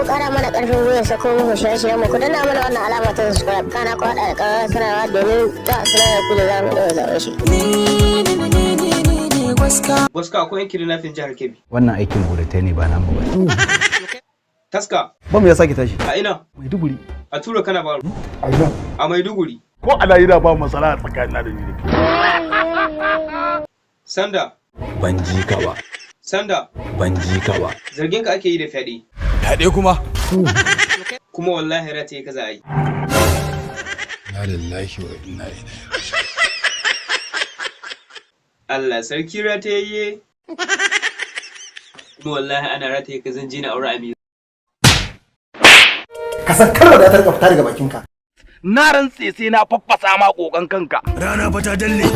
mu kara mana karfin gwiwa sako muku shirye-shiryen mu ku danna mana wannan alama ta subscribe kana ku haɗa da ƙararrawar sanarwa domin ta sanar ku da zamu ɗora zaɓen shi. Waska akwai yankin nafin jihar Kebbi. Wannan aikin buratai ne ba namu ba. Taska. Bam ya sake tashi. A ina? Maiduguri. A tura kana baro. A ina? A Maiduguri. Ko ana yi da ba masala tsakanin da ni da ke. Sanda. Ban ji ka ba. Sanda. Ban ji ka ba. Zargin ka ake yi da fyaɗe. Fyaɗe kuma? Kuma wallahi rataye ka za a yi. Na lillahi wa inna ilaihi. Allah sarki ratayayye. Kuma wallahi ana rataye ka zan je na aure Amira. Ka san kalmar da ta rika fita daga bakinka. Na rantse sai na faffasa ma kokan kanka. Rana fa ta dalle.